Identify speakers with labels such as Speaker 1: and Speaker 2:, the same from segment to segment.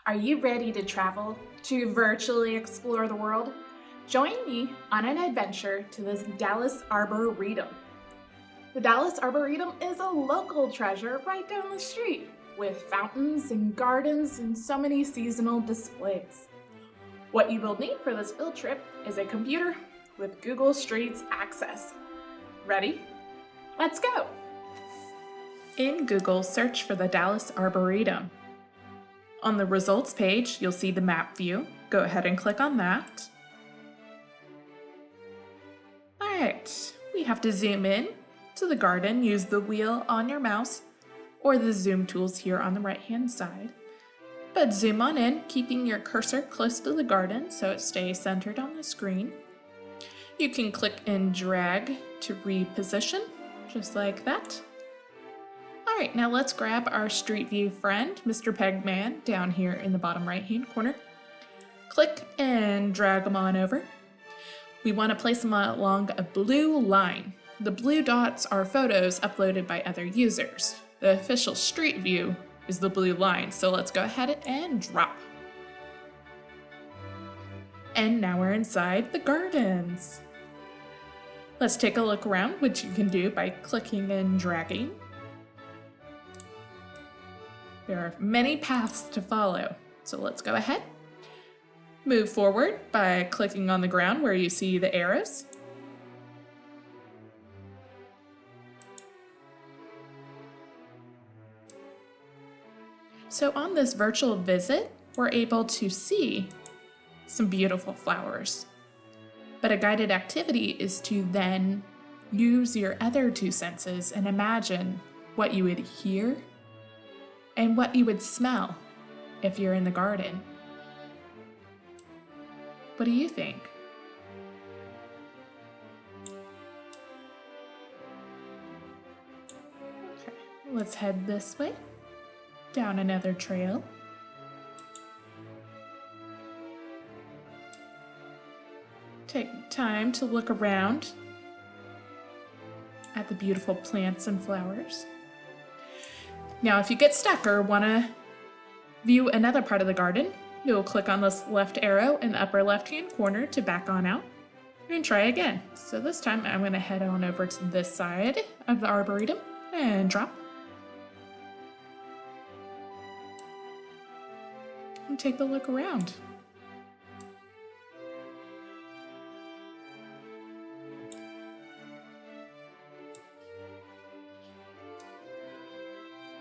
Speaker 1: Are you ready to travel, to virtually explore the world? Join me on an adventure to this Dallas Arboretum. The Dallas Arboretum is a local treasure right down the street, with fountains and gardens and so many seasonal displays. What you will need for this field trip is a computer with Google Streets access. Ready? Let's go! In Google, search for the Dallas Arboretum. On the results page, you'll see the map view. Go ahead and click on that. Alright, we have to zoom in to the garden. Use the wheel on your mouse or the zoom tools here on the right-hand side. But zoom on in, keeping your cursor close to the garden so it stays centered on the screen. You can click and drag to reposition, just like that. Alright, now let's grab our Street View friend, Mr. Pegman, down here in the bottom right-hand corner. Click and drag him on over. We want to place him along a blue line. The blue dots are photos uploaded by other users. The official Street View is the blue line, so let's go ahead and drop. And now we're inside the gardens. Let's take a look around, which you can do by clicking and dragging. There are many paths to follow, so let's go ahead. Move forward by clicking on the ground where you see the arrows. So on this virtual visit, we're able to see some beautiful flowers. But a guided activity is to then use your other two senses and imagine what you would hear and what you would smell if you're in the garden. What do you think? Okay, let's head this way, down another trail. Take time to look around at the beautiful plants and flowers. Now, if you get stuck or want to view another part of the garden, you'll click on this left arrow in the upper left-hand corner to back on out and try again. So this time I'm going to head on over to this side of the Arboretum and drop. And take a look around.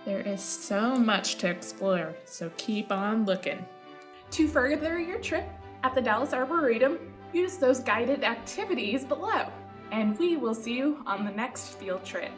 Speaker 1: There is so much to explore, so keep on looking. To further your trip at the Dallas Arboretum, use those guided activities below, and we will see you on the next field trip.